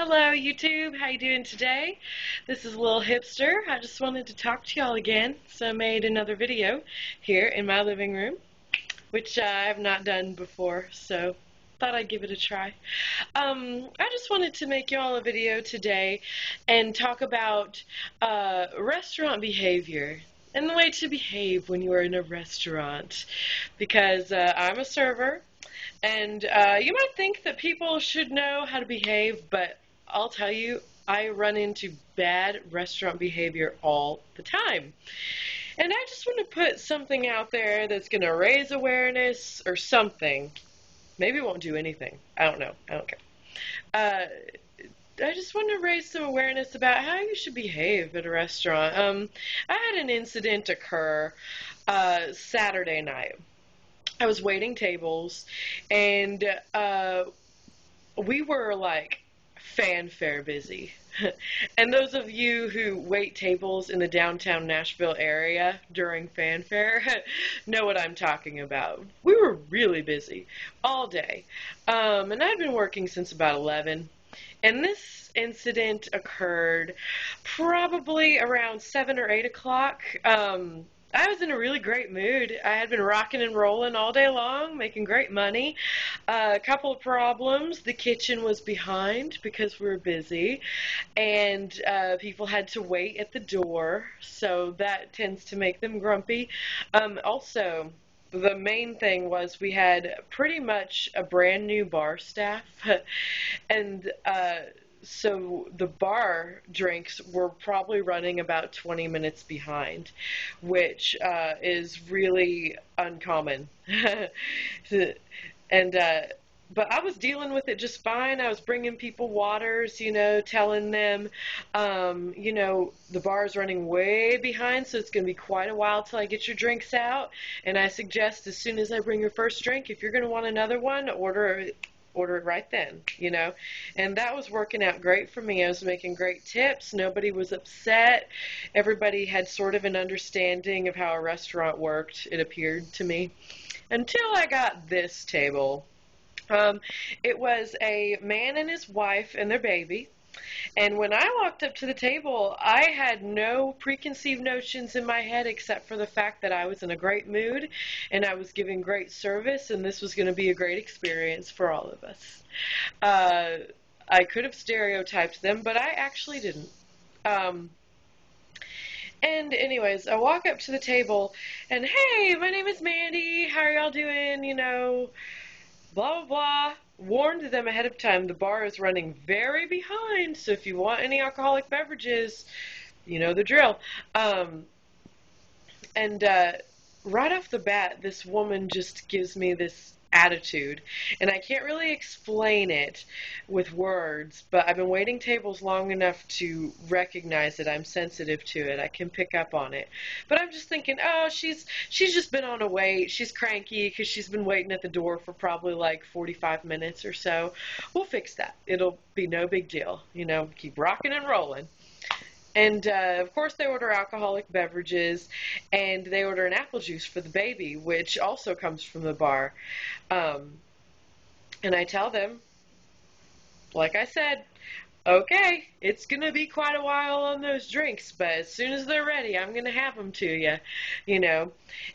Hello YouTube, how you doing today? This is Lil Hipster. I just wanted to talk to y'all again, so I made another video here in my living room, which I have not done before, so thought I'd give it a try. I just wanted to make y'all a video today and talk about restaurant behavior and the way to behave when you are in a restaurant, because I'm a server. And you might think that people should know how to behave, but I'll tell you, I run into bad restaurant behavior all the time. And I just want to put something out there that's going to raise awareness or something. Maybe it won't do anything. I don't know. I don't care. I just want to raise some awareness about how you should behave at a restaurant. I had an incident occur Saturday night. I was waiting tables, and we were like fanfare busy. And those of you who wait tables in the downtown Nashville area during fanfare know what I'm talking about. We were really busy all day. And I'd been working since about 11. And this incident occurred probably around 7 or 8 o'clock. I was in a really great mood. I had been rocking and rolling all day long, making great money. A couple of problems. The kitchen was behind because we were busy, and people had to wait at the door, so that tends to make them grumpy. Also, the main thing was we had pretty much a brand new bar staff, and so the bar drinks were probably running about 20 minutes behind, which is really uncommon. And but I was dealing with it just fine. I was bringing people waters, telling them, the bar is running way behind, so it's going to be quite a while till I get your drinks out. And I suggest as soon as I bring your first drink, if you're going to want another one, order it right then, and that was working out great for me. I was making great tips. Nobody was upset. Everybody had sort of an understanding of how a restaurant worked, it appeared to me, until I got this table. It was a man and his wife and their baby. And when I walked up to the table, I had no preconceived notions in my head except for the fact that I was in a great mood and I was giving great service, and this was going to be a great experience for all of us. I could have stereotyped them, but I actually didn't. And anyways, I walk up to the table and, hey, my name is Mandy. How are y'all doing? Blah, blah, blah. Warned them ahead of time, the bar is running very behind, so if you want any alcoholic beverages, you know the drill. And right off the bat, this woman just gives me this attitude, and I can't really explain it with words, but I've been waiting tables long enough to recognize that I'm sensitive to it. I can pick up on it. But I'm just thinking, oh, she's just been on a wait. She's cranky because she's been waiting at the door for probably like 45 minutes or so. We'll fix that. It'll be no big deal. Keep rocking and rolling. And, of course, they order alcoholic beverages, and they order an apple juice for the baby, which also comes from the bar. And I tell them, like I said, okay, it's going to be quite a while on those drinks, but as soon as they're ready, I'm going to have them to you.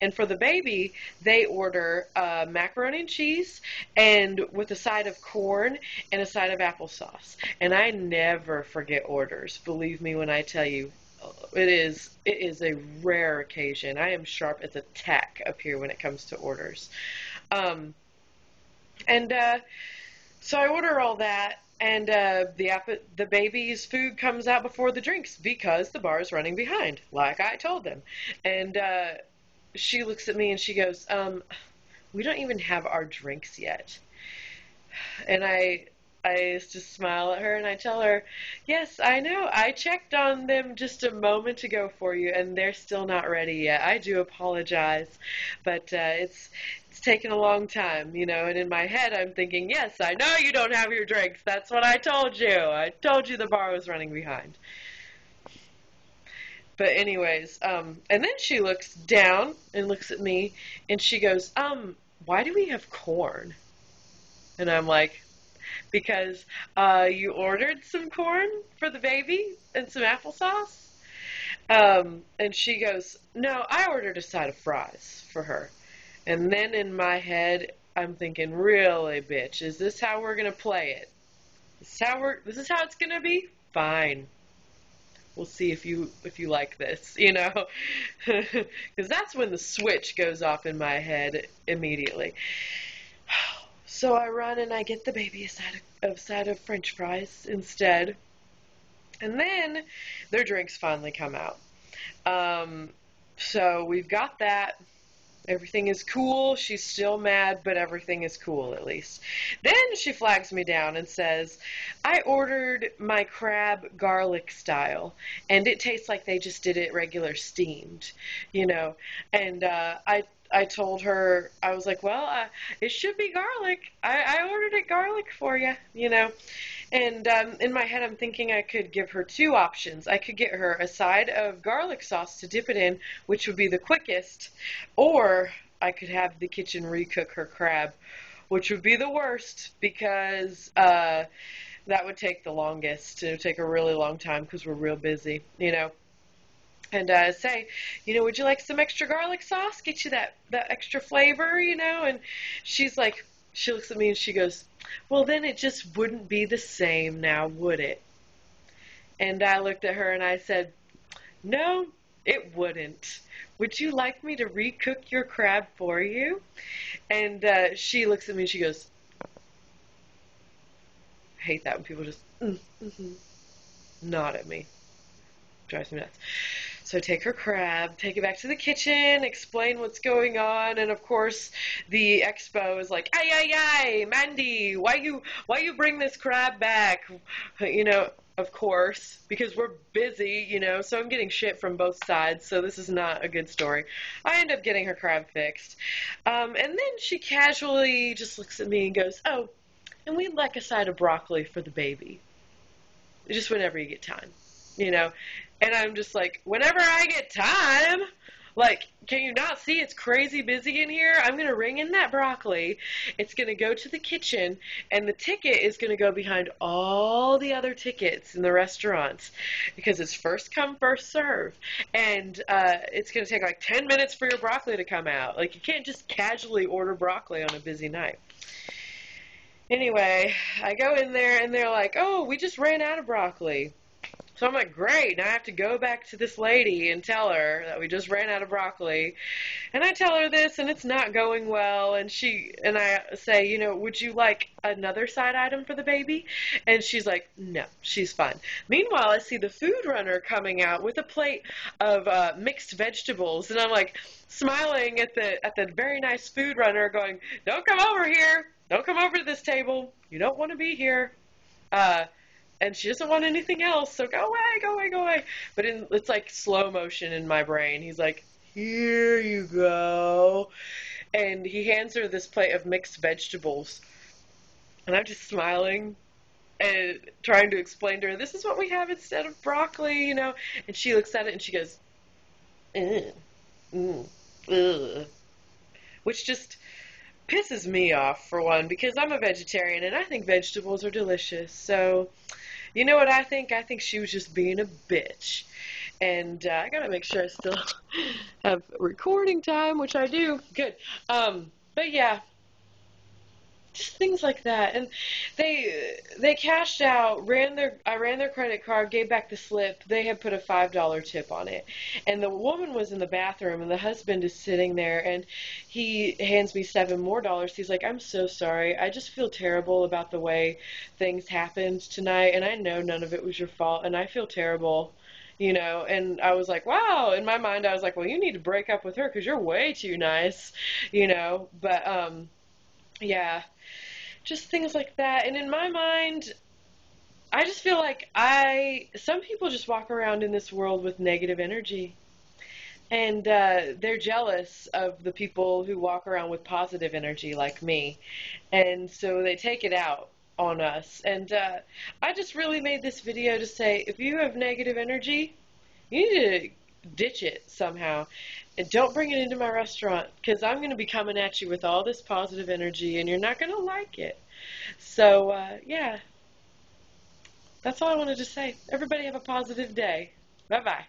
And for the baby, they order macaroni and cheese and with a side of corn and a side of applesauce. And I never forget orders, believe me when I tell you. It is a rare occasion. I am sharp as a tack up here when it comes to orders. So I order all that, and the baby's food comes out before the drinks because the bar is running behind, like I told them. And she looks at me and she goes, we don't even have our drinks yet. And I just smile at her and I tell her, yes, I know. I checked on them just a moment ago for you, and they're still not ready yet. I do apologize, but it's taken a long time, and in my head I'm thinking, yes, I know you don't have your drinks. That's what I told you. I told you the bar was running behind. But anyways, and then she looks down and looks at me and she goes, why do we have corn? And I'm like, because you ordered some corn for the baby and some applesauce. And she goes, no, I ordered a side of fries for her. And then in my head, I'm thinking, really, bitch, is this how we're gonna play it? This is how it's gonna be? Fine. We'll see if you like this, you know, because that's when the switch goes off in my head immediately. So I run and I get the baby a side of French fries instead, and then their drinks finally come out. So we've got that. Everything is cool. She's still mad, but everything is cool at least. Then she flags me down and says, I ordered my crab garlic style, and it tastes like they just did it regular steamed, you know. And I told her, I was like, well, it should be garlic. I ordered it garlic for you, you know. And in my head, I'm thinking I could give her two options. I could get her a side of garlic sauce to dip it in, which would be the quickest, or I could have the kitchen recook her crab, which would be the worst because that would take the longest. It would take a really long time because we're real busy, you know. And say, you know, would you like some extra garlic sauce? Get you that extra flavor, you know? And she's like, she looks at me and she goes, well, then it just wouldn't be the same now, would it? And I looked at her and I said, no, it wouldn't. Would you like me to recook your crab for you? And she looks at me and she goes, I hate that when people just nod at me. Drives me nuts. So I take her crab, take it back to the kitchen, explain what's going on, and of course the expo is like, ay, ay, ay, Mandy, why you bring this crab back? You know, of course, because we're busy, you know, so I'm getting shit from both sides, so this is not a good story. I end up getting her crab fixed. And then she casually just looks at me and goes, oh, and we'd like a side of broccoli for the baby. Just whenever you get time, you know. And I'm just like, whenever I get time, like, can you not see it's crazy busy in here? I'm going to ring in that broccoli. It's going to go to the kitchen, and the ticket is going to go behind all the other tickets in the restaurants because it's first come, first serve. And it's going to take like 10 minutes for your broccoli to come out. Like, you can't just casually order broccoli on a busy night. Anyway, I go in there, and they're like, oh, we just ran out of broccoli. So I'm like, great, now I have to go back to this lady and tell her that we just ran out of broccoli. And I tell her this, and it's not going well, and I say, you know, would you like another side item for the baby? And she's like, no, she's fine. Meanwhile, I see the food runner coming out with a plate of mixed vegetables, and I'm like smiling at the very nice food runner going, don't come over here. Don't come over to this table. You don't want to be here. And she doesn't want anything else, so go away, go away, go away. But it's like slow motion in my brain. He's like, here you go. And he hands her this plate of mixed vegetables. And I'm just smiling and trying to explain to her, this is what we have instead of broccoli, you know. And she looks at it and she goes, ugh. Which just pisses me off, for one, because I'm a vegetarian and I think vegetables are delicious. So, you know what I think? I think she was just being a bitch. And I gotta make sure I still have recording time, which I do. Good. But yeah, just things like that. And they cashed out, I ran their credit card, gave back the slip. They had put a $5 tip on it. And the woman was in the bathroom and the husband is sitting there and he hands me $7 more. He's like, I'm so sorry. I just feel terrible about the way things happened tonight, and I know none of it was your fault, and I feel terrible. You know, and I was like, wow. In my mind, I was like, well, you need to break up with her because you're way too nice, you know. But yeah, just things like that. And in my mind, I just feel like some people just walk around in this world with negative energy. And they're jealous of the people who walk around with positive energy like me. And so they take it out on us. And I just really made this video to say, if you have negative energy, you need to ditch it somehow. And don't bring it into my restaurant, because I'm going to be coming at you with all this positive energy, and you're not going to like it. So, yeah, that's all I wanted to say. Everybody have a positive day. Bye bye.